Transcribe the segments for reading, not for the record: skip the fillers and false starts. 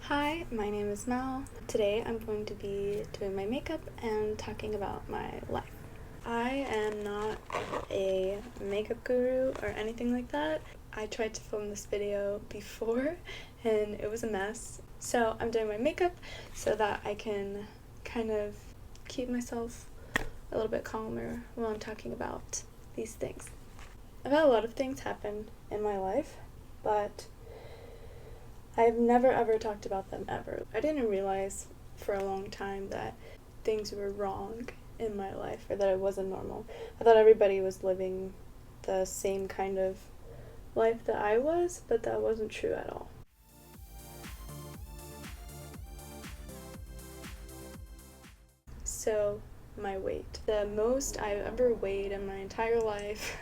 Hi, my name is Mal. Today I'm going to be doing my makeup and talking about my life. I am not a makeup guru or anything like that. I tried to film this video before and it was a mess. So I'm doing my makeup so that I can kind of keep myself a little bit calmer while I'm talking about these things. I've had a lot of things happen in my life, but I've never ever talked about them ever. I didn't realize for a long time that things were wrong in my life or that it wasn't normal. I thought everybody was living the same kind of life that I was, but that wasn't true at all. So, my weight. The most I've ever weighed in my entire life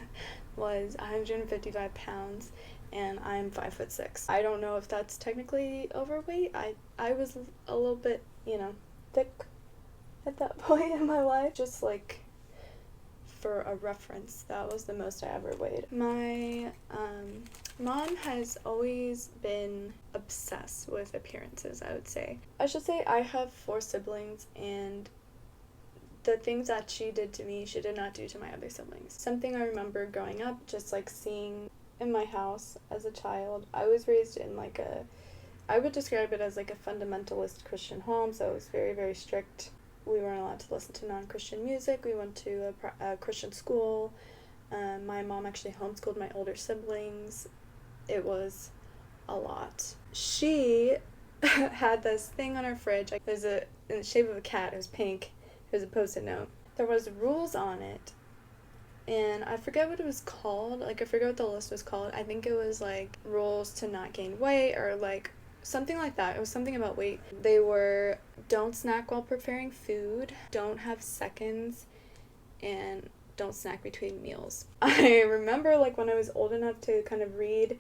was 155 pounds, and I'm 5'6". I don't know if that's technically overweight. I was a little bit, thick at that point in my life. Just like for a reference, that was the most I ever weighed. My mom has always been obsessed with appearances, I would say. I should say I have 4 siblings, and the things that she did to me, she did not do to my other siblings. Something I remember growing up, just like seeing in my house as a child. I was raised in I would describe it as like a fundamentalist Christian home, so it was very, very strict. We weren't allowed to listen to non-Christian music. We went to a Christian school. My mom actually homeschooled my older siblings. It was a lot. She had this thing on her fridge. It was in the shape of a cat. It was pink. It was a Post-it note. There was rules on it, and I forget what it was called. I forget what the list was called. I think it was rules to not gain weight or something like that. It was something about weight. They were: don't snack while preparing food, don't have seconds, and don't snack between meals. I remember when I was old enough to kind of read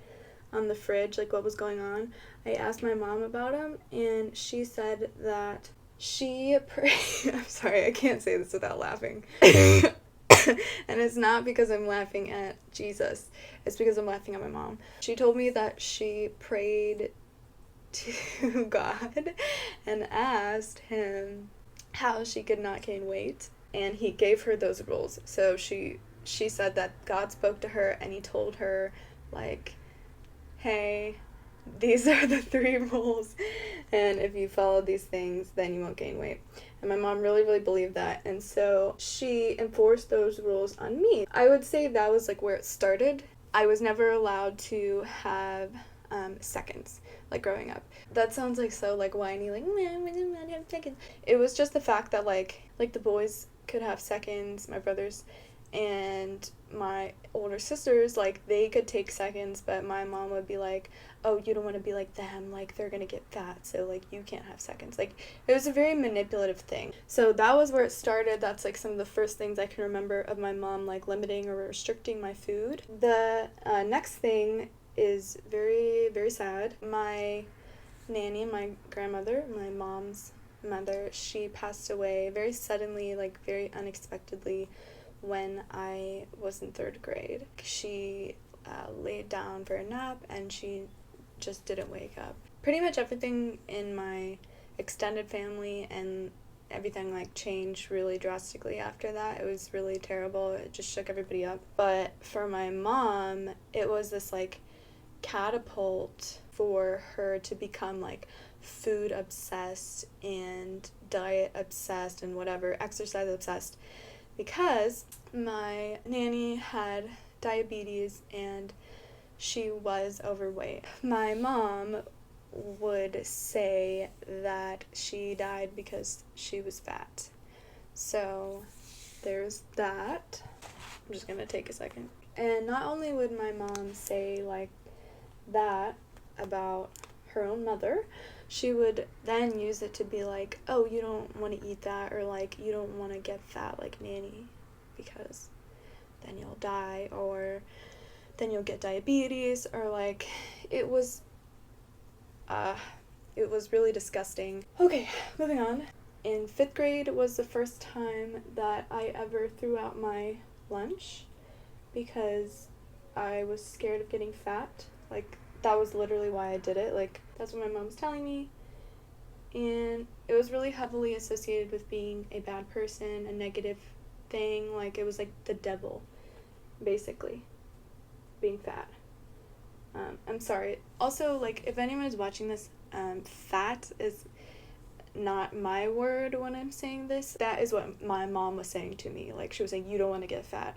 on the fridge what was going on, I asked my mom about them, and she said that I'm sorry, I can't say this without laughing. And it's not because I'm laughing at Jesus. It's because I'm laughing at my mom. She told me that she prayed to God and asked him how she could not gain weight, and he gave her those rules. So she said that God spoke to her and he told her hey, these are the 3 rules, and if you follow these things, then you won't gain weight. And my mom really, really believed that, and so she enforced those rules on me. I would say that was where it started. I was never allowed to have seconds, growing up. That sounds so whiny, I have seconds. It was just the fact that the boys could have seconds, my brothers, and my older sisters, they could take seconds, but my mom would be oh, you don't want to be like them, they're gonna get fat, so you can't have seconds. It was a very manipulative thing. So that was where it started. That's some of the first things I can remember of my mom limiting or restricting my food. The next thing is very, very sad. My nanny, my grandmother, my mom's mother, she passed away very suddenly, very unexpectedly, when I was in 3rd grade. She laid down for a nap and she just didn't wake up. Pretty much everything in my extended family and everything changed really drastically after that. It was really terrible. It just shook everybody up. But for my mom, it was this catapult for her to become food obsessed and diet obsessed and whatever, exercise obsessed, because my nanny had diabetes and she was overweight. My mom would say that she died because she was fat. So there's that. I'm just gonna take a second. And not only would my mom say that about her own mother, she would then use it to be oh, you don't want to eat that, or you don't want to get fat like Nanny because then you'll die, or then you'll get diabetes, or it was really disgusting. Okay, moving on. In 5th grade was the first time that I ever threw out my lunch because I was scared of getting fat. That was literally why I did it. That's what my mom was telling me. and it was really heavily associated with being a bad person, a negative thing. Like, it was like the devil, basically, being fat. I'm sorry. Also, like, if anyone is watching this, fat is not my word when I'm saying this. That is what my mom was saying to me. Like, she was saying, you don't want to get fat.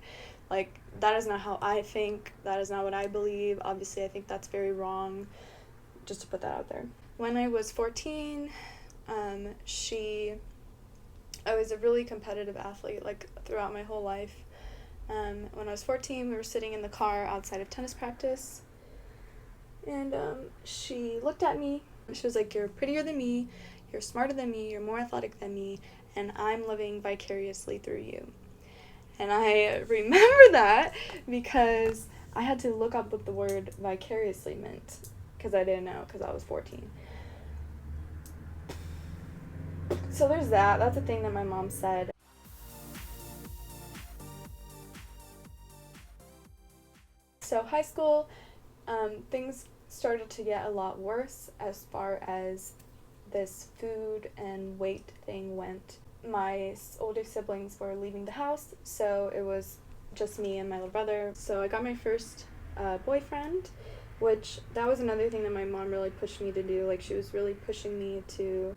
Like, that is not how I think. That is not what I believe. Obviously, I think that's very wrong, just to put that out there. When I was 14, I was a really competitive athlete, like, throughout my whole life. When I was 14, we were sitting in the car outside of tennis practice, and she looked at me. She was like, you're prettier than me, you're smarter than me, you're more athletic than me, and I'm living vicariously through you. And I remember that because I had to look up what the word vicariously meant, because I didn't know, because I was 14. So there's that. That's a thing that my mom said. So high school, things started to get a lot worse as far as this food and weight thing went. My older siblings were leaving the house, so it was just me and my little brother. So I got my first boyfriend, which that was another thing that my mom really pushed me to do. Like, she was really pushing me to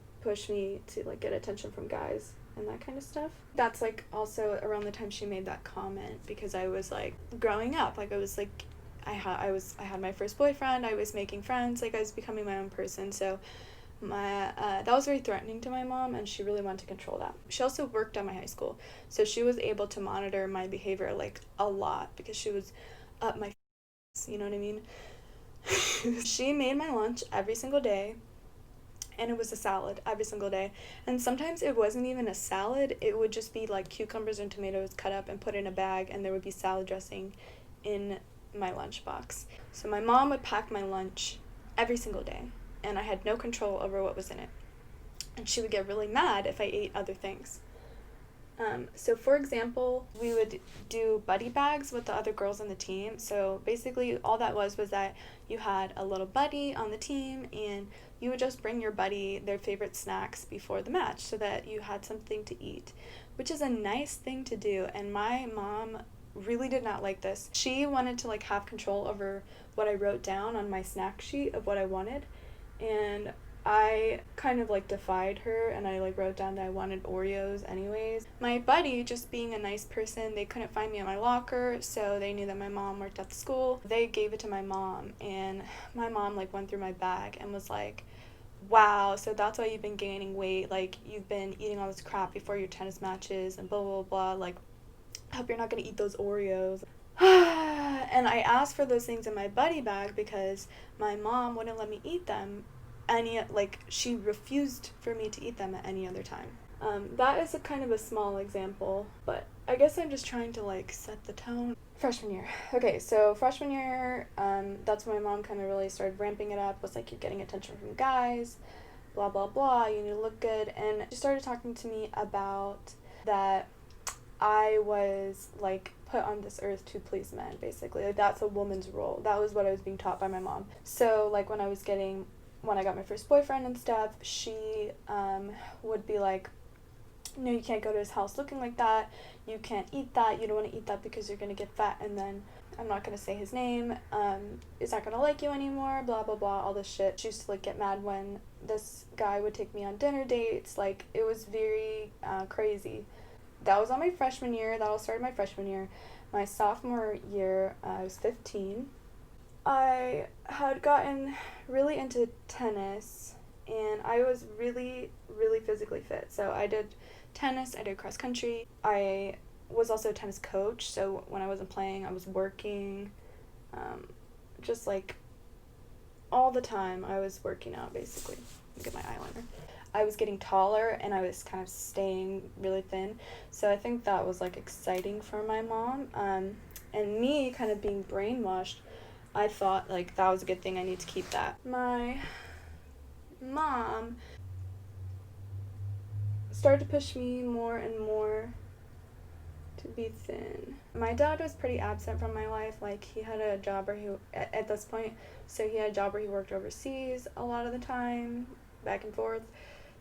like get attention from guys and that kind of stuff. That's like also around the time she made that comment, because I was like growing up, like I was like I had my first boyfriend, I was making friends, like I was becoming my own person. So that was very threatening to my mom, and she really wanted to control that. She also worked at my high school, so she was able to monitor my behavior like a lot, because she was up my you know what I mean. She made my lunch every single day, and it was a salad every single day. And sometimes it wasn't even a salad, it would just be like cucumbers and tomatoes cut up and put in a bag, and there would be salad dressing in my lunchbox. So my mom would pack my lunch every single day, and I had no control over what was in it. And she would get really mad if I ate other things. So for example, we would do buddy bags with the other girls on the team. So basically all that was that you had a little buddy on the team, and you would just bring your buddy their favorite snacks before the match so that you had something to eat, which is a nice thing to do. And my mom really did not like this. She wanted to like have control over what I wrote down on my snack sheet of what I wanted, and I kind of like defied her, and I like wrote down that I wanted Oreos anyways. My buddy, just being a nice person, they couldn't find me in my locker, so they knew that my mom worked at the school. They gave it to my mom, and my mom like went through my bag and was like, wow, so that's why you've been gaining weight, like you've been eating all this crap before your tennis matches and blah blah blah, like I hope you're not gonna eat those Oreos. And I asked for those things in my buddy bag because my mom wouldn't let me eat them she refused for me to eat them at any other time. That is a kind of a small example, but I guess I'm just trying to like set the tone. Freshman year. Okay, so freshman year, that's when my mom kind of really started ramping it up, was like, you're getting attention from guys, blah blah blah, you need to look good. And she started talking to me about that I was like put on this earth to please men, basically. Like, that's a woman's role. That was what I was being taught by my mom. So like when I got my first boyfriend and stuff, she would be like, no, you can't go to his house looking like that, you can't eat that, you don't want to eat that because you're going to get fat, and then I'm not going to say his name, is not going to like you anymore, blah blah blah, all this shit. She used to like get mad when this guy would take me on dinner dates. Like, it was very crazy. That was on my freshman year. That all started my freshman year. My sophomore year, I was 15. I had gotten really into tennis, and I was really, really physically fit. So I did tennis, I did cross country. I was also a tennis coach, so when I wasn't playing, I was working. Just like all the time, I was working out, basically. Let me get my eyeliner. I was getting taller, and I was kind of staying really thin. So I think that was like exciting for my mom. And me kind of being brainwashed, I thought like that was a good thing, I need to keep that. My mom started to push me more and more to be thin. My dad was pretty absent from my life. Like, he had a job where at this point, so he had a job where he worked overseas a lot of the time, back and forth.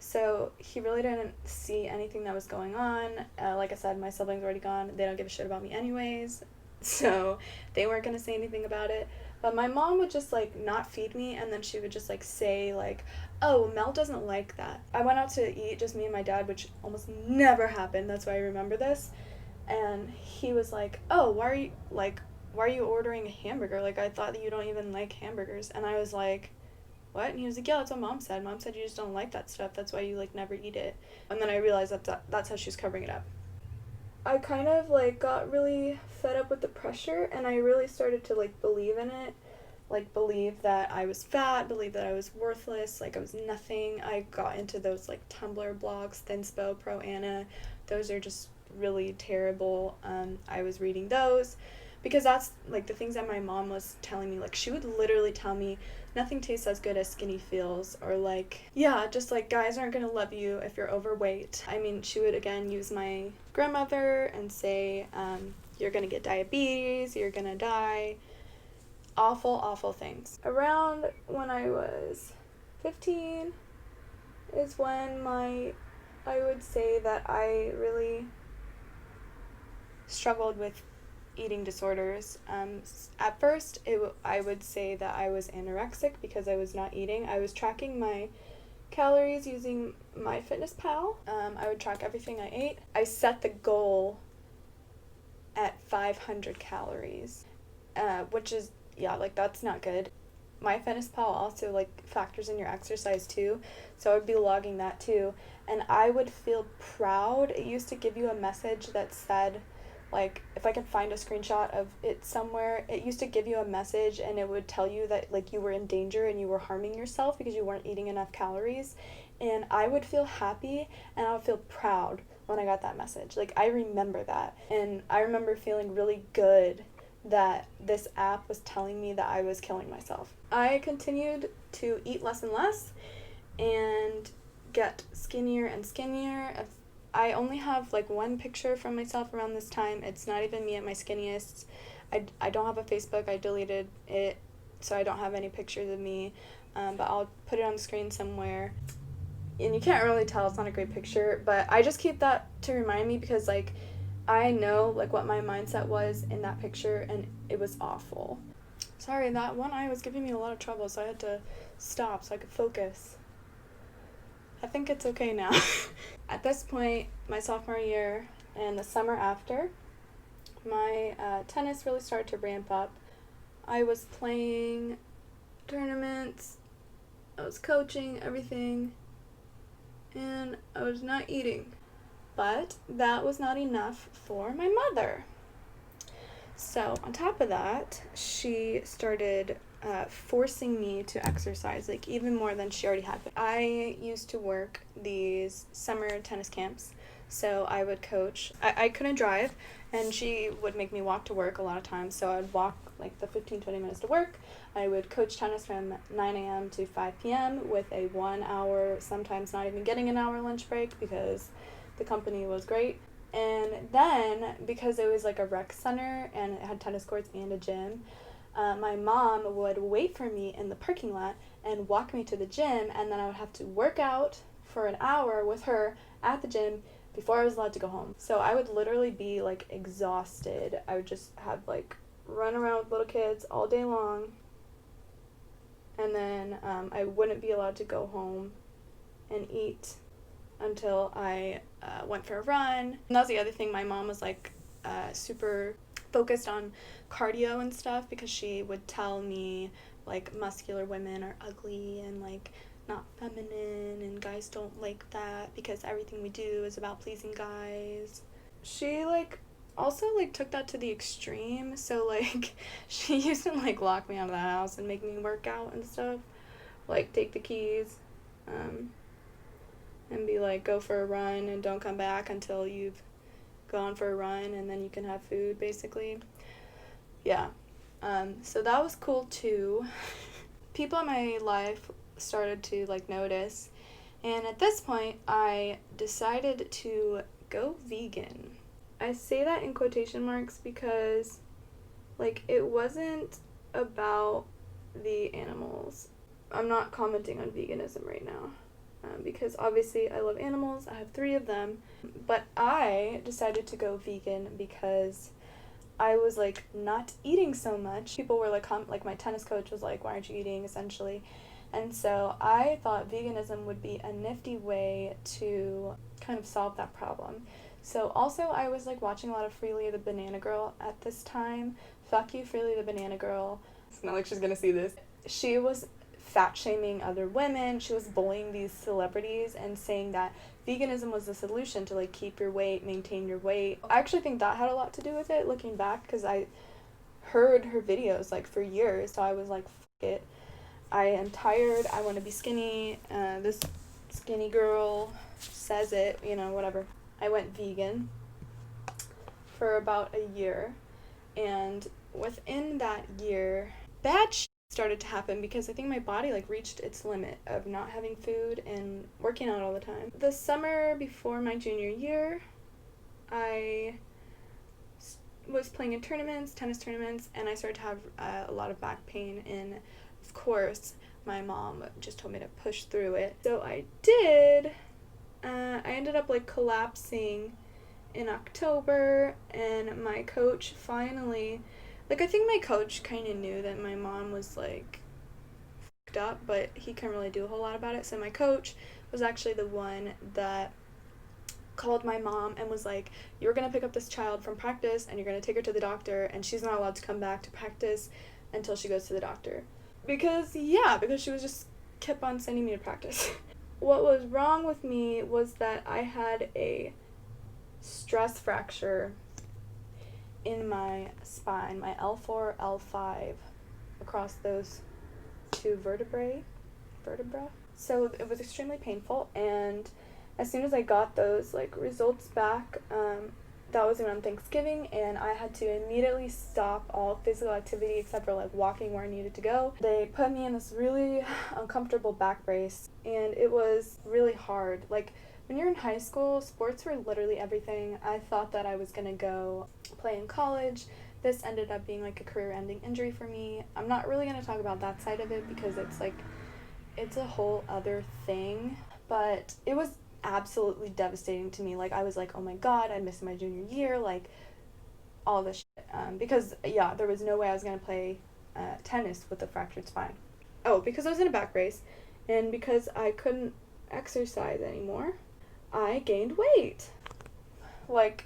So he really didn't see anything that was going on. Like I said, my siblings were already gone. They don't give a shit about me anyways. So they weren't going to say anything about it. But my mom would just, like, not feed me, and then she would just, like, say, like, oh, Mel doesn't like that. I went out to eat, just me and my dad, which almost never happened. That's why I remember this. And he was like, oh, why are you ordering a hamburger? Like, I thought that you don't even like hamburgers. And I was like, what? And he was like, yeah, that's what Mom said. Mom said you just don't like that stuff. That's why you, like, never eat it. And then I realized that's how she was covering it up. I kind of, like, got really fed up with the pressure, and I really started to, like, believe in it. Like, believe that I was fat, believe that I was worthless, like, I was nothing. I got into those, like, Tumblr blogs, Thinspo, Pro Anna. Those are just really terrible. I was reading those because that's, like, the things that my mom was telling me. Like, she would literally tell me, nothing tastes as good as skinny feels, or, like, yeah, just, like, guys aren't gonna love you if you're overweight. I mean, she would, again, use my grandmother and say, you're gonna get diabetes, you're gonna die. Awful, awful things. Around when I was 15 is when I would say that I really struggled with eating disorders. At first, I would say that I was anorexic because I was not eating. I was tracking my calories using MyFitnessPal. I would track everything I ate. I set the goal at 500 calories, which is, yeah, like, that's not good. MyFitnessPal also, like, factors in your exercise too, so I would be logging that too, and I would feel proud. It used to give you a message that said, like, if I could find a screenshot of it somewhere, it used to give you a message and it would tell you that, like, you were in danger and you were harming yourself because you weren't eating enough calories, and I would feel happy and I would feel proud when I got that message. Like, I remember that, and I remember feeling really good that this app was telling me that I was killing myself. I continued to eat less and less and get skinnier and skinnier. I only have, like, one picture from myself around this time. It's not even me at my skinniest. I don't have a Facebook. I deleted it, so I don't have any pictures of me, but I'll put it on the screen somewhere. And you can't really tell, it's not a great picture, but I just keep that to remind me because, like, I know, like, what my mindset was in that picture, and it was awful. Sorry, that one eye was giving me a lot of trouble, so I had to stop so I could focus. I think it's okay now. At this point, my sophomore year and the summer after, my tennis really started to ramp up. I was playing tournaments, I was coaching, everything, and I was not eating. But that was not enough for my mother. So on top of that, she started forcing me to exercise, like, even more than she already had. I used to work these summer tennis camps, so I would coach. I couldn't drive, and she would make me walk to work a lot of times, so I would walk, like, the 15-20 minutes to work. I would coach tennis from 9 a.m. to 5 p.m. with a 1 hour, sometimes not even getting an hour lunch break because the company was great. And then, because it was, like, a rec center and it had tennis courts and a gym, my mom would wait for me in the parking lot and walk me to the gym, and then I would have to work out for an hour with her at the gym before I was allowed to go home. So I would literally be, like, exhausted. I would just have, like, run around with little kids all day long, and then I wouldn't be allowed to go home and eat until I went for a run. And that was the other thing. My mom was, like, super focused on cardio and stuff because she would tell me, like, muscular women are ugly and, like, not feminine, and guys don't like that because everything we do is about pleasing guys. She, like, also, like, took that to the extreme. So, like, she used to, like, lock me out of the house and make me work out and stuff, like, take the keys and be like, go for a run and don't come back until you've gone for a run, and then you can have food, basically. Yeah. So that was cool too. People in my life started to, like, notice, and at this point I decided to go vegan. I say that in quotation marks because, like, it wasn't about the animals. I'm not commenting on veganism right now because because obviously I love animals. I have 3 of them. But I decided to go vegan because I was like not eating so much. People were like, my tennis coach was like, why aren't you eating, essentially. And so I thought veganism would be a nifty way to kind of solve that problem. So also I was like watching a lot of Freely the Banana Girl at this time. Fuck you, Freely the Banana Girl. It's not like she's gonna see this. She was fat shaming other women. She was bullying these celebrities and saying that veganism was the solution to like keep your weight, maintain your weight. I actually think that had a lot to do with it looking back, because I heard her videos like for years. So I was like, fuck it. I am tired. I want to be skinny. This skinny girl says it, you know, whatever. I went vegan for about a year, and within that year, bad shit started to happen because I think my body like reached its limit of not having food and working out all the time. The summer before my junior year, I was playing in tournaments, tennis tournaments, and I started to have a lot of back pain, and of course my mom just told me to push through it. So I did. I ended up like collapsing in October, and my coach finally, like, I think my coach kind of knew that my mom was like fucked up, but he couldn't really do a whole lot about it. So my coach was actually the one that called my mom and was like, you're gonna pick up this child from practice and you're gonna take her to the doctor, and she's not allowed to come back to practice until she goes to the doctor. Because she was just kept on sending me to practice. What was wrong with me was that I had a stress fracture in my spine, my L4, L5, across those 2 vertebra. So it was extremely painful, and as soon as I got those like results back, that was around Thanksgiving, and I had to immediately stop all physical activity except for like walking where I needed to go. They put me in this really uncomfortable back brace, and it was really hard. Like, when you're in high school, sports were literally everything. I thought that I was gonna go play in college. This ended up being like a career-ending injury for me. I'm not really gonna talk about that side of it because it's a whole other thing, but it was absolutely devastating to me. Like, I was like, oh my god, I missed my junior year, like all this shit. Because there was no way I was gonna play tennis with a fractured spine. Oh, because I was in a back brace, and because I couldn't exercise anymore, I gained weight. Like,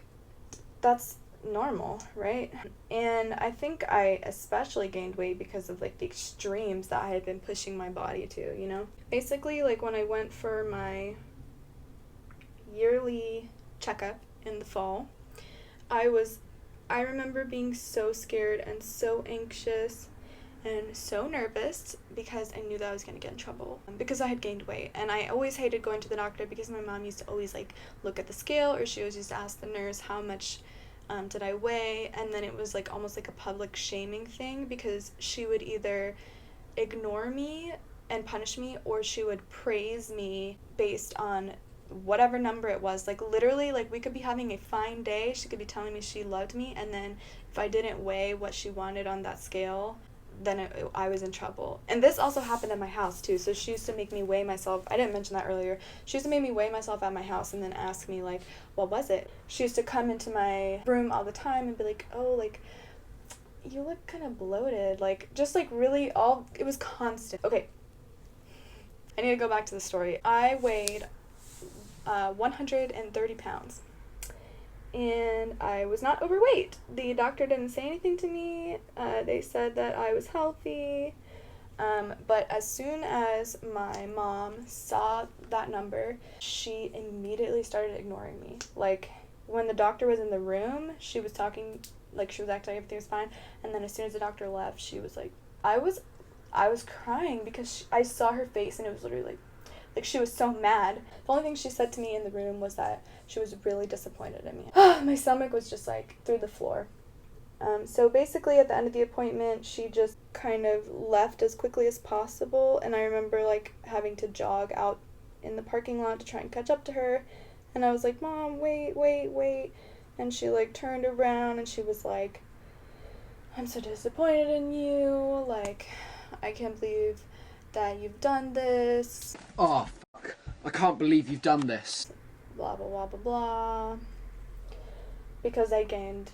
that's normal, right? And I think I especially gained weight because of like the extremes that I had been pushing my body to, you know? Basically, like, when I went for my yearly checkup in the fall, I remember being so scared and so anxious and so nervous because I knew that I was going to get in trouble because I had gained weight. And I always hated going to the doctor because my mom used to always like look at the scale, or she always used to ask the nurse how much did I weigh, and then it was like almost like a public shaming thing because she would either ignore me and punish me, or she would praise me based on whatever number it was. Like, literally, like, we could be having a fine day, she could be telling me she loved me, and then if I didn't weigh what she wanted on that scale, then I was in trouble. And this also happened at my house too. So she used to make me weigh myself. I didn't mention that earlier. She used to make me weigh myself at my house and then ask me like, what was it? She used to come into my room all the time and be like, oh, like, you look kind of bloated. Like, just like really it was constant. Okay, I need to go back to the story. I weighed 130 pounds. And I was not overweight. The doctor didn't say anything to me. They said that I was healthy. But as soon as my mom saw that number, she immediately started ignoring me. Like, when the doctor was in the room, she was talking, like, she was acting like everything was fine. And then as soon as the doctor left, she was like, I was crying because I saw her face, and it was literally like she was so mad. The only thing she said to me in the room was that she was really disappointed in me. My stomach was just like through the floor. So basically at the end of the appointment, she just kind of left as quickly as possible, and I remember like having to jog out in the parking lot to try and catch up to her, and I was like, Mom, wait, and she like turned around and she was like, I'm so disappointed in you, like, I can't believe that you've done this. Oh, fuck. can't believe you've done this. Blah, blah, blah, blah, blah. Because I gained.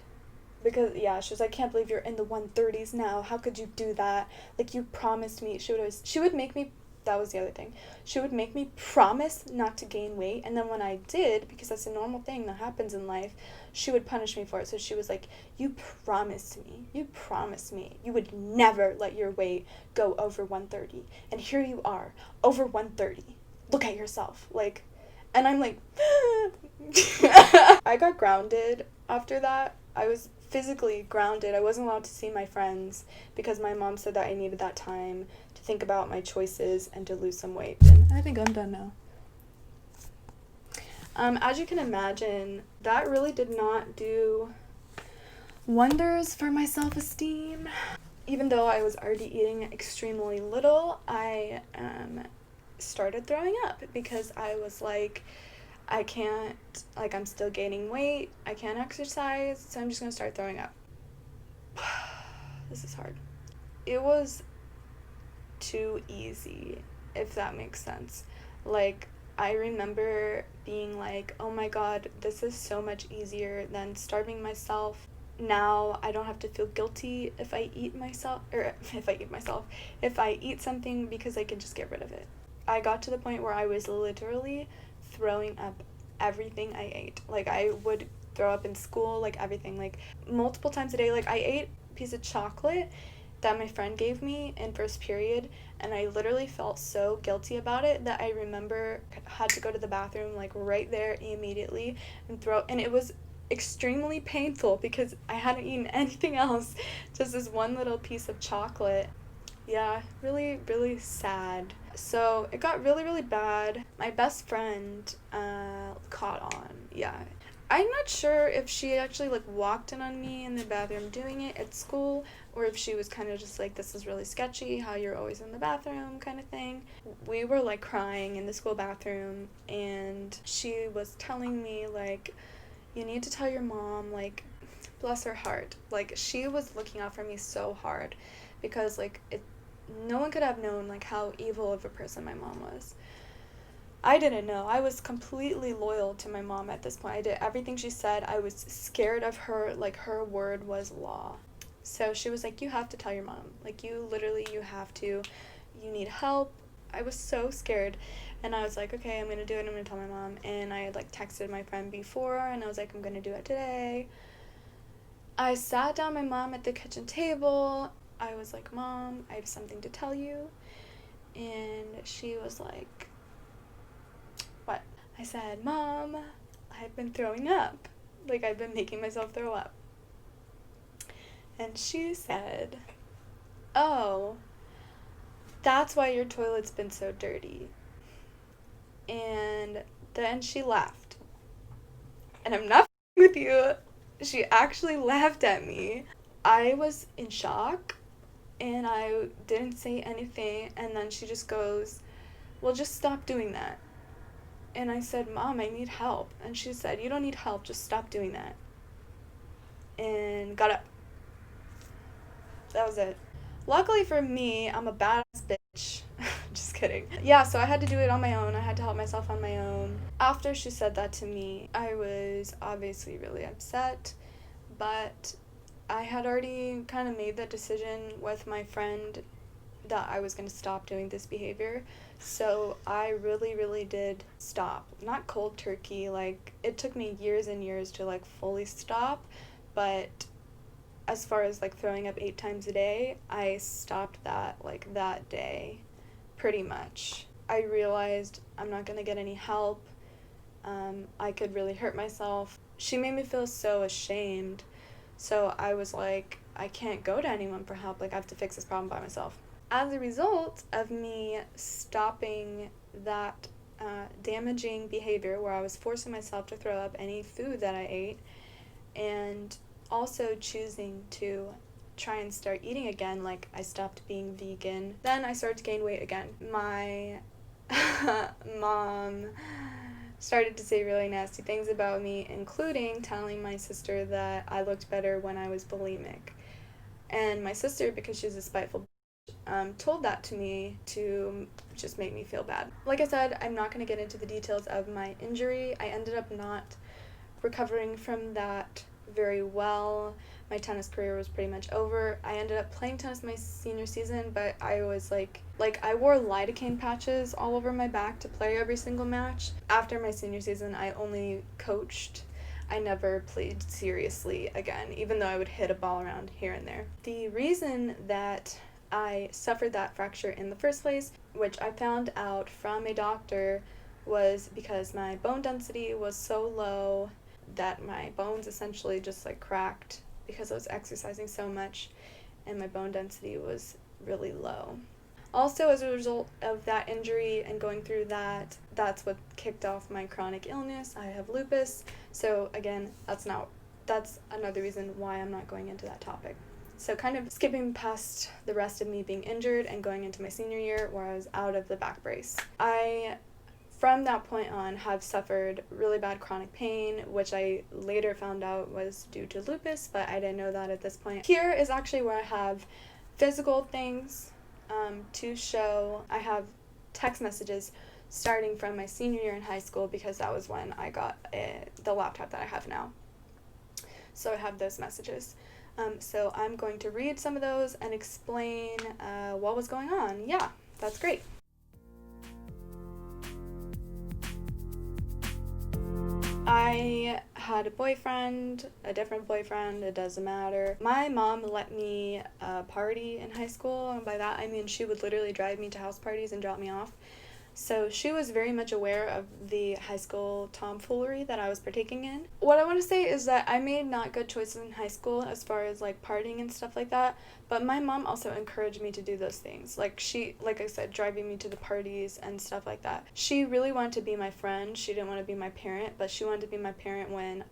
Because, yeah, she was like, I can't believe you're in the 130s now. How could you do that? Like, you promised me. She would make me, that was the other thing. She would make me promise not to gain weight. And then when I did, because that's a normal thing that happens in life, she would punish me for it. So she was like, you promised me. You would never let your weight go over 130. And here you are, over 130. Look at yourself. Like, and I'm like, I got grounded after that. I was physically grounded. I wasn't allowed to see my friends because my mom said that I needed that time to think about my choices and to lose some weight. And I think I'm done now. As you can imagine, that really did not do wonders for my self-esteem. Even though I was already eating extremely little, I started throwing up because I was like, I can't, like, I'm still gaining weight, I can't exercise, so I'm just gonna start throwing up. This is hard. It was too easy, if that makes sense. Like, I remember being like, oh my god, this is so much easier than starving myself. Now I don't have to feel guilty if I eat something because I can just get rid of it. I got to the point where I was literally throwing up everything I ate. Like, I would throw up in school, like, everything, like, multiple times a day. Like, I ate a piece of chocolate that my friend gave me in first period, and I literally felt so guilty about it that I remember had to go to the bathroom, like, right there immediately and throw, and it was extremely painful because I hadn't eaten anything else, just this one little piece of chocolate. Yeah, really, really sad. So it got really, really bad. My best friend caught on. Yeah. I'm not sure if she actually, like, walked in on me in the bathroom doing it at school, or if she was kind of just like, this is really sketchy, how you're always in the bathroom kind of thing. We were, like, crying in the school bathroom, and she was telling me, like, you need to tell your mom, like, bless her heart. Like, she was looking out for me so hard because, like, no one could have known, like, how evil of a person my mom was. I didn't know. I was completely loyal to my mom at this point. I did everything she said. I was scared of her. Like, her word was law. So she was like, you have to tell your mom. Like, you have to. You need help. I was so scared. And I was like, okay, I'm going to do it. I'm going to tell my mom. And I had, like, texted my friend before, and I was like, I'm going to do it today. I sat down my mom at the kitchen table. I was like, Mom, I have something to tell you. And she was like, what? I said, Mom, I've been throwing up. Like, I've been making myself throw up. And she said, oh, that's why your toilet's been so dirty. And then she laughed. And I'm not with you. She actually laughed at me. I was in shock, and I didn't say anything, and then she just goes, well, just stop doing that. And I said, Mom, I need help. And she said, you don't need help, just stop doing that. And got up. That was it. Luckily for me, I'm a badass bitch. Just kidding. Yeah, so I had to do it on my own. I had to help myself on my own. After she said that to me, I was obviously really upset, but I had already kind of made that decision with my friend that I was going to stop doing this behavior. So I really, really did stop. Not cold turkey, like, it took me years and years to, like, fully stop, but as far as, like, throwing up 8 times a day, I stopped that, like, that day, pretty much. I realized I'm not going to get any help. I could really hurt myself. She made me feel so ashamed. So I was like, I can't go to anyone for help. Like, I have to fix this problem by myself. As a result of me stopping that damaging behavior where I was forcing myself to throw up any food that I ate, and also choosing to try and start eating again, like, I stopped being vegan, then I started to gain weight again. My mom started to say really nasty things about me, including telling my sister that I looked better when I was bulimic. And my sister, because she's a spiteful told that to me to just make me feel bad. Like I said, I'm not going to get into the details of my injury. I ended up not recovering from that very well. My tennis career was pretty much over. I ended up playing tennis my senior season, but I was like I wore lidocaine patches all over my back to play every single match. After my senior season, I only coached. I never played seriously again, even though I would hit a ball around here and there. The reason that I suffered that fracture in the first place, which I found out from a doctor, was because my bone density was so low that my bones essentially just like cracked because I was exercising so much and my bone density was really low. Also, as a result of that injury and going through that, that's what kicked off my chronic illness. I have lupus. So again, that's another reason why I'm not going into that topic. So kind of skipping past the rest of me being injured and going into my senior year where I was out of the back brace. I, from that point on, have suffered really bad chronic pain, which I later found out was due to lupus, but I didn't know that at this point. Here is actually where I have physical things to show. I have text messages starting from my senior year in high school because that was when I got the laptop that I have now. So I have those messages. So I'm going to read some of those and explain what was going on. Yeah, that's great. I had a boyfriend, a different boyfriend, it doesn't matter. My mom let me party in high school, and by that I mean she would literally drive me to house parties and drop me off. So she was very much aware of the high school tomfoolery that I was partaking in. What I want to say is that I made not good choices in high school as far as like partying and stuff like that, but my mom also encouraged me to do those things. Like I said, driving me to the parties and stuff like that. She really wanted to be my friend. She didn't want to be my parent, but she wanted to be my parent when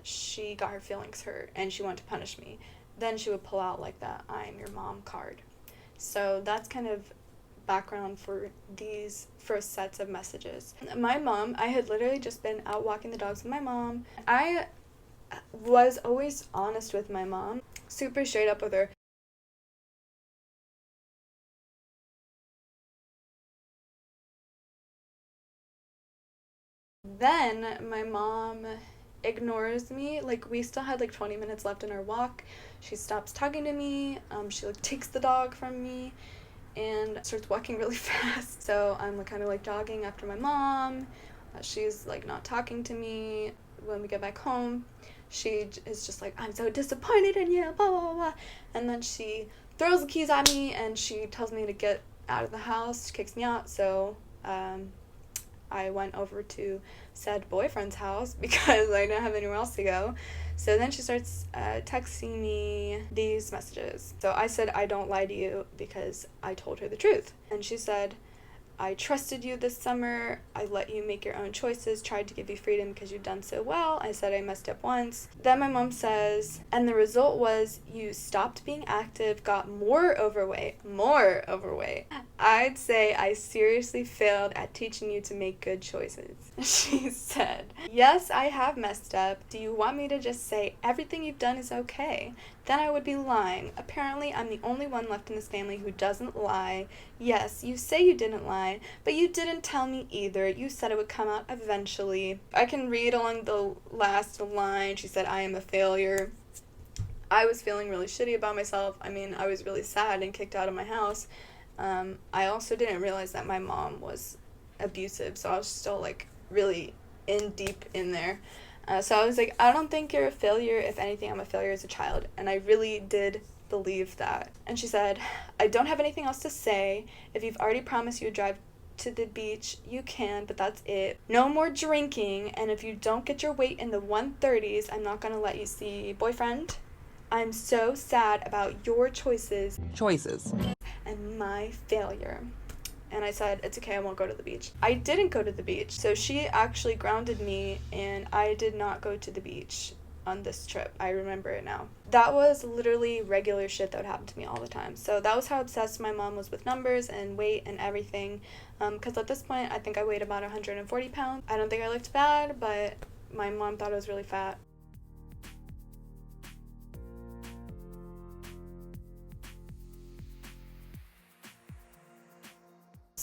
she got her feelings hurt and she wanted to punish me. Then she would pull out like that "I'm your mom" card. So that's kind of background for these first sets of messages. My mom, I had literally just been out walking the dogs with my mom. I was always honest with my mom, super straight up with her. Then my mom ignores me. Like, we still had like 20 minutes left in our walk. She stops talking to me. She like takes the dog from me and starts walking really fast. So I'm kind of like jogging after my mom. She's like not talking to me. When we get back home, she is just like, "I'm so disappointed in you, blah, blah, blah, blah." And then she throws the keys at me and she tells me to get out of the house. She kicks me out. So I went over to said boyfriend's house because I didn't have anywhere else to go. So then she starts texting me these messages. So I said, "I don't lie to you," because I told her the truth. And she said, "I trusted you this summer. I let you make your own choices, tried to give you freedom because you've done so well." I said I messed up once. Then my mom says, "And the result was you stopped being active, got more overweight. I'd say I seriously failed at teaching you to make good choices." She said, "Yes, I have messed up. Do you want me to just say everything you've done is okay? Then I would be lying. Apparently, I'm the only one left in this family who doesn't lie. Yes, you say you didn't lie, but you didn't tell me either. You said it would come out eventually." I can read along the last line. She said, "I am a failure." I was feeling really shitty about myself. I mean, I was really sad and kicked out of my house. I also didn't realize that my mom was abusive, so I was still like really deep in there. So I was like, "I don't think you're a failure. If anything, I'm a failure as a child." And I really did believe that. And she said, "I don't have anything else to say. If you've already promised you would drive to the beach, you can, but that's it. No more drinking, and if you don't get your weight in the 130s, I'm not gonna let you see boyfriend. I'm so sad about your choices and my failure." And I said, "It's okay, I won't go to the beach." I didn't go to the beach. So she actually grounded me, and I did not go to the beach on this trip. I remember it now. That was literally regular shit that would happen to me all the time. So that was how obsessed my mom was with numbers and weight and everything. Because at this point, I think I weighed about 140 pounds. I don't think I looked bad, but my mom thought I was really fat.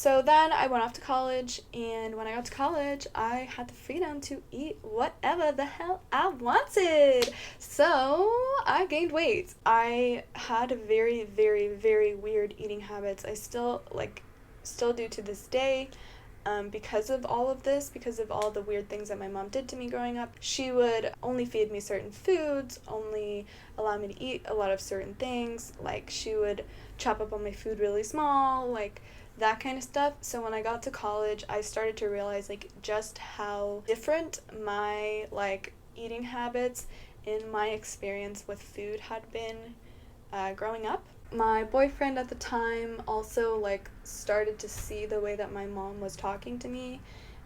So then I went off to college, and when I got to college, I had the freedom to eat whatever the hell I wanted. So I gained weight. I had very, very, very weird eating habits. I still do to this day. Because of all of this, because of all the weird things that my mom did to me growing up. She would only feed me certain foods, only allow me to eat a lot of certain things. Like, she would chop up all my food really small, like that kind of stuff. So when I got to college, I started to realize, like, just how different my, like, eating habits in my experience with food had been growing up. My boyfriend at the time also, like, started to see the way that my mom was talking to me,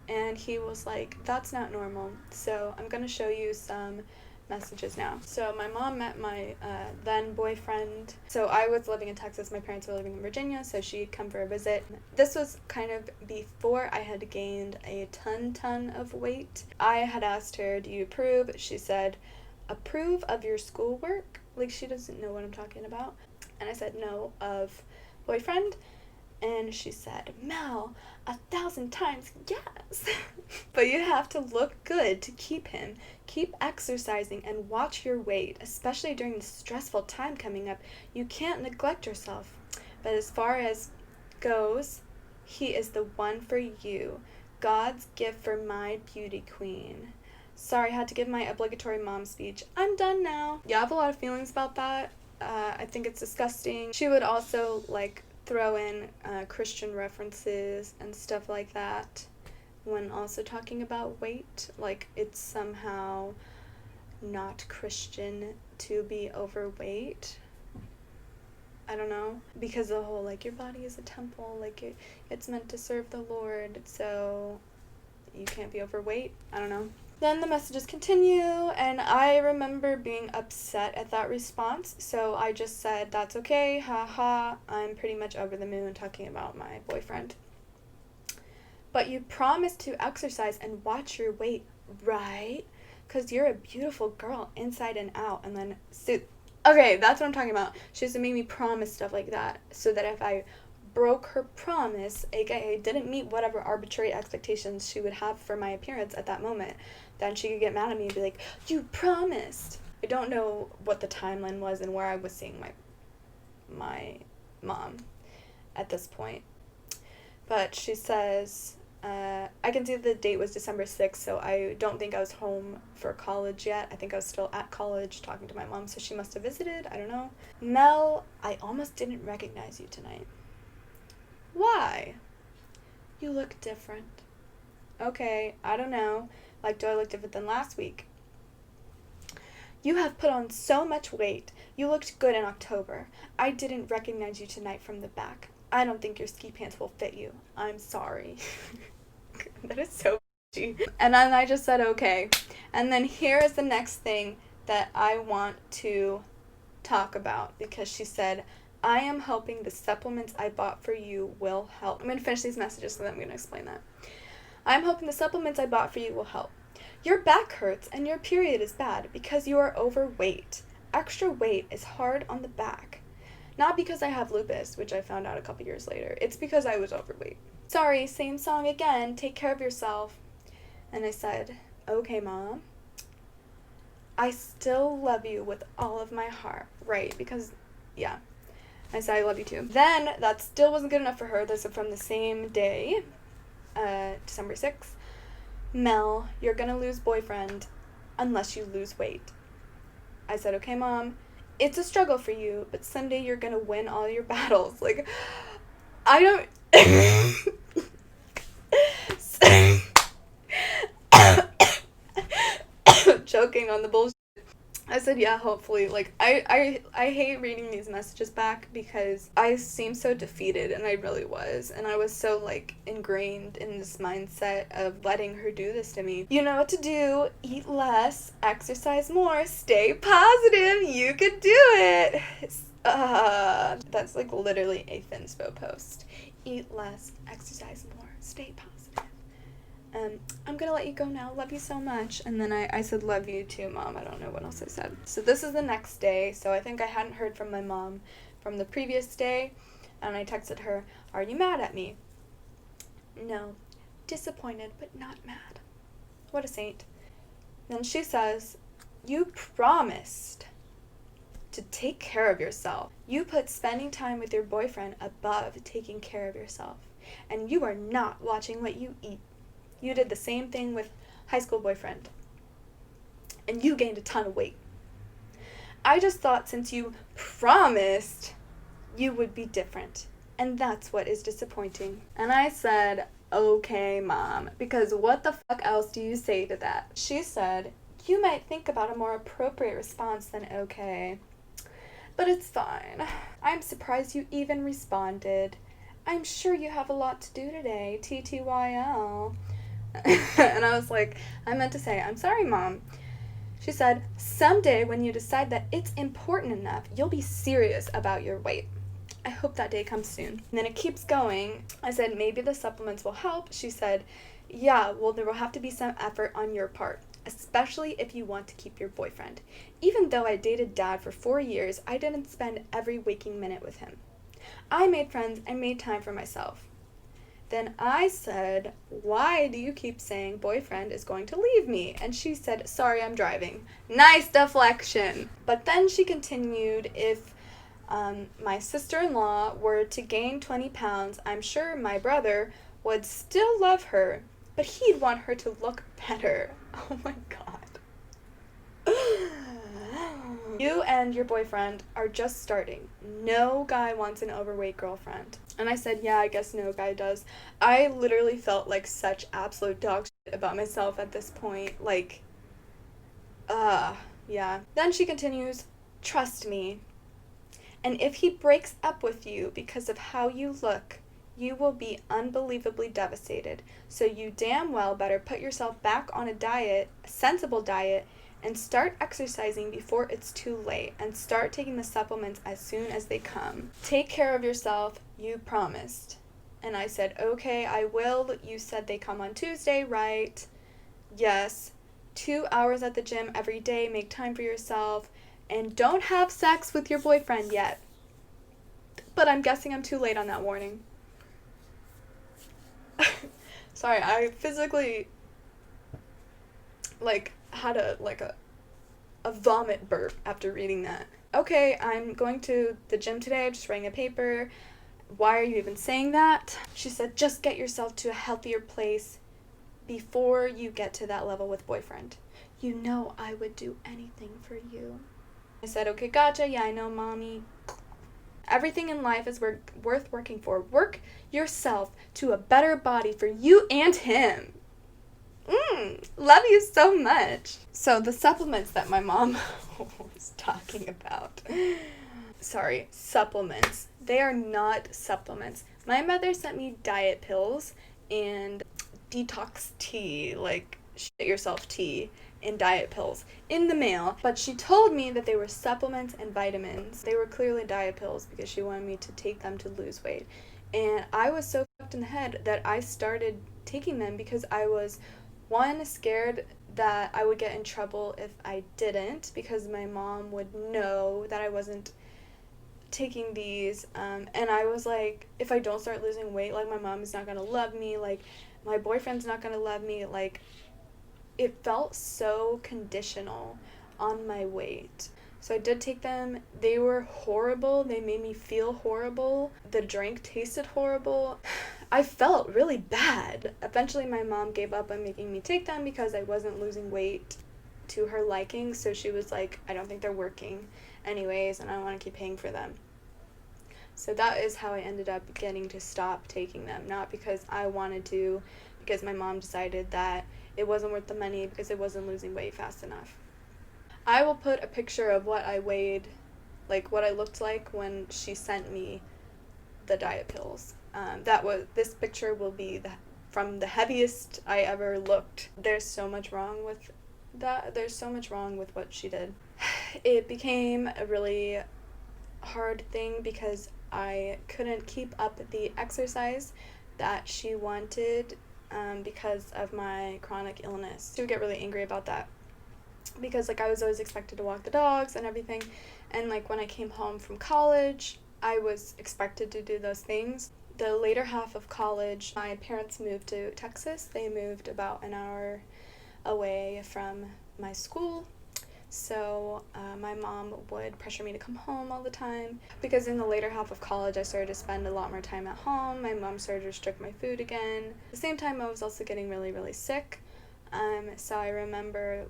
and he was like, that's not normal. So I'm gonna show you some messages now. So my mom met my then boyfriend. So I was living in Texas, my parents were living in Virginia, so she'd come for a visit. This was kind of before I had gained a ton of weight. I had asked her, do you approve? She said, approve of your schoolwork? Like, she doesn't know what I'm talking about. And I said, no, of boyfriend. And she said, Mel, 1,000 times yes. But you have to look good to keep him. Keep exercising and watch your weight, especially during the stressful time coming up. You can't neglect yourself. But as far as goes, he is the one for you. God's gift for my beauty queen. Sorry, I had to give my obligatory mom speech. I'm done now. Yeah, I have a lot of feelings about that. I think it's disgusting. She would also, like, throw in Christian references and stuff like that when also talking about weight. Like, it's somehow not Christian to be overweight. I don't know. Because the whole, like, your body is a temple, like, it's meant to serve the Lord, so you can't be overweight. I don't know. Then the messages continue, and I remember being upset at that response, so I just said, that's okay, haha, I'm pretty much over the moon talking about my boyfriend. But you promised to exercise and watch your weight, right? Because you're a beautiful girl inside and out, and then, okay, that's what I'm talking about. She used to make me promise stuff like that, so that if I broke her promise, aka didn't meet whatever arbitrary expectations she would have for my appearance at that moment, then she could get mad at me and be like, you promised. I don't know what the timeline was and where I was seeing my mom at this point. But she says, I can see the date was December 6th, so I don't think I was home for college yet. I think I was still at college talking to my mom, so she must have visited. I don't know. Mel, I almost didn't recognize you tonight. Why? You look different. Okay, I don't know. Like, do I look different than last week? You have put on so much weight. You looked good in October. I didn't recognize you tonight from the back. I don't think your ski pants will fit you. I'm sorry. That is so cheap. And then I just said, okay. And then here is the next thing that I want to talk about, because she said, I am hoping the supplements I bought for you will help. I'm going to finish these messages, so then I'm going to explain that. I'm hoping the supplements I bought for you will help. Your back hurts and your period is bad because you are overweight. Extra weight is hard on the back. Not because I have lupus, which I found out a couple years later. It's because I was overweight. Sorry, same song again. Take care of yourself. And I said, okay, Mom. I still love you with all of my heart. Right, because, yeah. I said, I love you too. Then, that still wasn't good enough for her. This is from the same day. December 6th. Mel, you're gonna lose boyfriend unless you lose weight. I said, okay, Mom, it's a struggle for you, but someday you're gonna win all your battles. Like, I don't... Choking on the bullshit. I said, yeah, hopefully. Like, I hate reading these messages back because I seem so defeated, and I really was. And I was so, like, ingrained in this mindset of letting her do this to me. You know what to do. Eat less, exercise more, stay positive. You could do it. That's, like, literally a Finspo post. Eat less, exercise more, stay positive. I'm gonna let you go now. Love you so much. And then I said, love you too, Mom. I don't know what else I said. So this is the next day. So I think I hadn't heard from my mom from the previous day. And I texted her, are you mad at me? No, disappointed, but not mad. What a saint. Then she says, you promised to take care of yourself. You put spending time with your boyfriend above taking care of yourself. And you are not watching what you eat. You did the same thing with high school boyfriend. And you gained a ton of weight. I just thought since you promised, you would be different. And that's what is disappointing. And I said, okay, Mom, because what the fuck else do you say to that? She said, you might think about a more appropriate response than okay. But it's fine. I'm surprised you even responded. I'm sure you have a lot to do today, TTYL. And I was like, I meant to say, I'm sorry, Mom. She said, someday when you decide that it's important enough, you'll be serious about your weight. I hope that day comes soon. And then it keeps going. I said, maybe the supplements will help. She said, yeah, well, there will have to be some effort on your part, especially if you want to keep your boyfriend. Even though I dated Dad for 4 years, I didn't spend every waking minute with him. I made friends and made time for myself. Then I said, why do you keep saying boyfriend is going to leave me? And she said, sorry, I'm driving. Nice deflection. But then she continued, if my sister-in-law were to gain 20 pounds, I'm sure my brother would still love her, but he'd want her to look better. Oh my God. You and your boyfriend are just starting. No guy wants an overweight girlfriend. And I said, yeah, I guess no guy does. I literally felt like such absolute dog shit about myself at this point. Like, yeah. Then she continues, trust me. And if he breaks up with you because of how you look, you will be unbelievably devastated. So you damn well better put yourself back on a diet, a sensible diet, and start exercising before it's too late, and start taking the supplements as soon as they come. Take care of yourself, you promised. And I said, okay, I will. You said they come on Tuesday, right? Yes. 2 hours at the gym every day, make time for yourself, and don't have sex with your boyfriend yet. But I'm guessing I'm too late on that warning. Sorry, I physically had a vomit burp after reading that. Okay, I'm going to the gym today. I'm just writing a paper. Why are you even saying that? She said, just get yourself to a healthier place before you get to that level with boyfriend. You know I would do anything for you. I said, okay, gotcha. Yeah, I know, Mommy. Everything in life is worth working for. Work yourself to a better body for you and him. Love you so much. So the supplements that my mom was talking about. Sorry, supplements. They are not supplements. My mother sent me diet pills and detox tea, like shit yourself tea and diet pills in the mail. But she told me that they were supplements and vitamins. They were clearly diet pills because she wanted me to take them to lose weight. And I was so fucked in the head that I started taking them because I was scared that I would get in trouble if I didn't, because my mom would know that I wasn't taking these, and I was like, if I don't start losing weight, like, my mom is not gonna love me, like, my boyfriend's not gonna love me, like, it felt so conditional on my weight. So I did take them. They were horrible. They made me feel horrible. The drink tasted horrible. I felt really bad. Eventually my mom gave up on making me take them because I wasn't losing weight to her liking, so she was like, I don't think they're working anyways, and I don't want to keep paying for them. So that is how I ended up getting to stop taking them. Not because I wanted to, because my mom decided that it wasn't worth the money because it wasn't losing weight fast enough. I will put a picture of what I weighed, like what I looked like when she sent me the diet pills. This picture will be from the heaviest I ever looked. There's so much wrong with that. There's so much wrong with what she did. It became a really hard thing because I couldn't keep up the exercise that she wanted because of my chronic illness. She would get really angry about that because, like, I was always expected to walk the dogs and everything, and, like, when I came home from college, I was expected to do those things. the later half of college, my parents moved to Texas. They moved about an hour away from my school. So my mom would pressure me to come home all the time, because in the later half of college I started to spend a lot more time at home. My mom started to restrict my food again. At the same time, I was also getting really, really sick. So I remember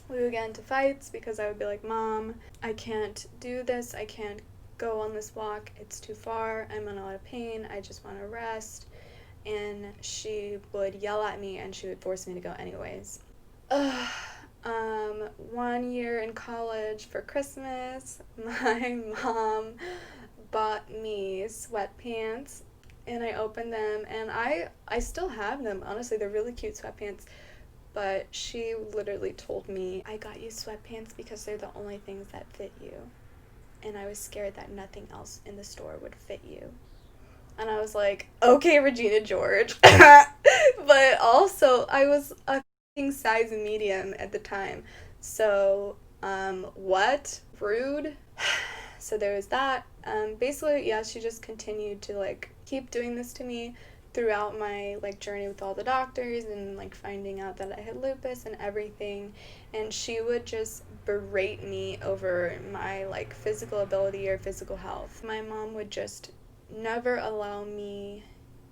we would get into fights because I would be like, Mom, I can't do this. I can't go on this walk. It's too far. I'm in a lot of pain. I just want to rest. And she would yell at me and she would force me to go anyways. 1 year in college for Christmas, my mom bought me sweatpants, and I opened them, and I still have them. Honestly, they're really cute sweatpants, but she literally told me, I got you sweatpants because they're the only things that fit you, and I was scared that nothing else in the store would fit you. And I was like, okay, Regina George. But also, I was a size medium at the time. So, what? Rude? So there was that. Basically, yeah, she just continued to, like, keep doing this to me throughout my, like, journey with all the doctors and, like, finding out that I had lupus and everything. And she would just berate me over my, like, physical ability or physical health. My mom would just never allow me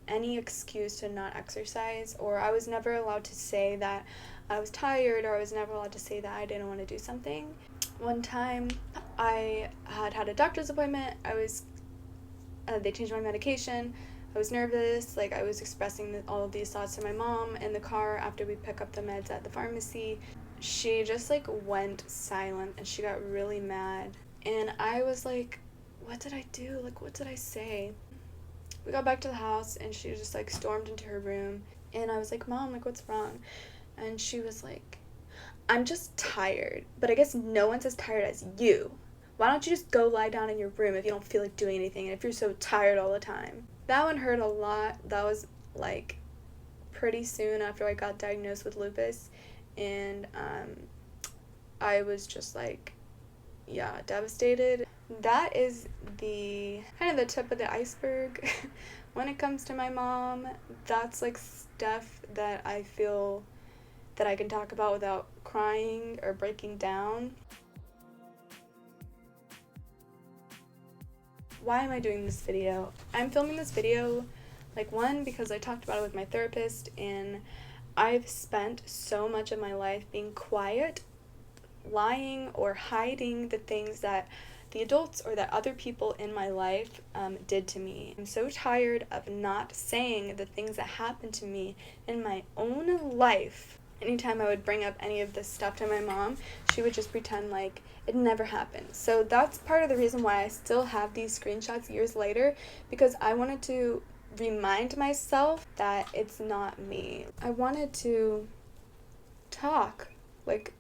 any excuse to not exercise, or I was never allowed to say that I was tired, or I was never allowed to say that I didn't want to do something. One time I had a doctor's appointment. They changed my medication. I was nervous, like I was expressing all of these thoughts to my mom in the car after we pick up the meds at the pharmacy. She just like went silent and she got really mad, and I was like, what did I do? Like, what did I say? We got back to the house and she just like stormed into her room, and I was like, Mom, like, what's wrong? And she was like, I'm just tired, but I guess no one's as tired as you. Why don't you just go lie down in your room if you don't feel like doing anything and if you're so tired all the time? That one hurt a lot. That was like pretty soon after I got diagnosed with lupus, and I was just like, yeah, devastated. That is the kind of the tip of the iceberg. When it comes to my mom, that's like stuff that I feel that I can talk about without crying or breaking down. Why am I doing this video? I'm filming this video, like, one, because I talked about it with my therapist, and I've spent so much of my life being quiet, lying, or hiding the things that the adults or that other people in my life did to me. I'm so tired of not saying the things that happened to me in my own life. Anytime I would bring up any of this stuff to my mom, she would just pretend like it never happened. So that's part of the reason why I still have these screenshots years later, because I wanted to remind myself that it's not me. I wanted to talk, like,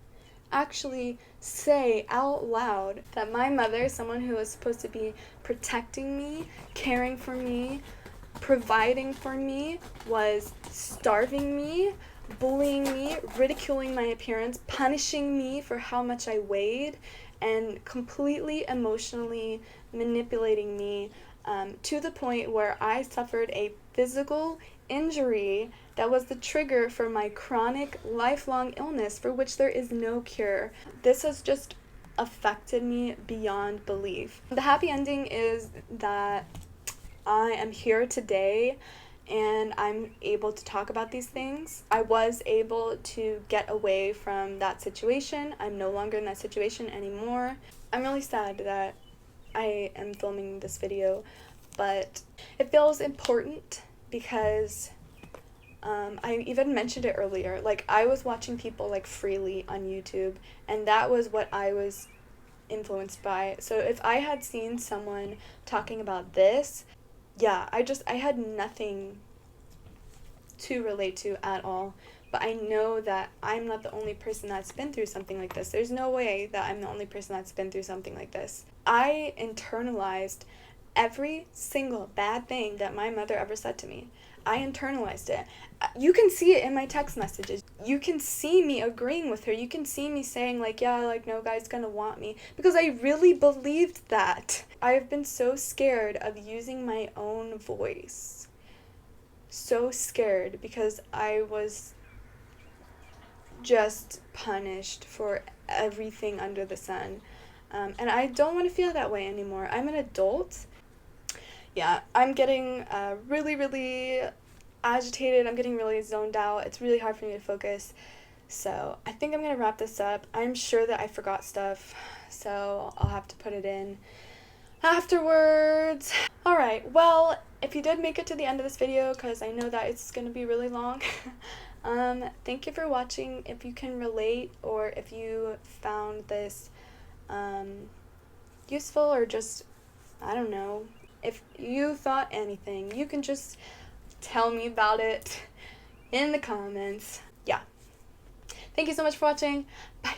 actually say out loud that my mother, someone who was supposed to be protecting me, caring for me, providing for me, was starving me, bullying me, ridiculing my appearance, punishing me for how much I weighed, and completely emotionally manipulating me to the point where I suffered a physical injury that was the trigger for my chronic lifelong illness for which there is no cure. This has just affected me beyond belief. The happy ending is that I am here today and I'm able to talk about these things. I was able to get away from that situation. I'm no longer in that situation anymore. I'm really sad that I am filming this video, but it feels important because I even mentioned it earlier. Like, I was watching people like freely on YouTube, and that was what I was influenced by. So if I had seen someone talking about this, yeah, I had nothing to relate to at all. But I know that I'm not the only person that's been through something like this. There's no way that I'm the only person that's been through something like this. I internalized every single bad thing that my mother ever said to me. I internalized it. You can see it in my text messages. You can see me agreeing with her. You can see me saying, like, yeah, like, no guy's gonna want me. Because I really believed that. I have been so scared of using my own voice. So scared because I was just punished for everything under the sun. And I don't want to feel that way anymore. I'm an adult. Yeah, I'm getting really, really agitated. I'm getting really zoned out. It's really hard for me to focus. So I think I'm going to wrap this up. I'm sure that I forgot stuff, so I'll have to put it in afterwards. Alright, well, if you did make it to the end of this video, because I know that it's going to be really long, thank you for watching. If you can relate, or if you found this useful, or just, I don't know, if you thought anything, you can just tell me about it in the comments. Yeah. Thank you so much for watching. Bye.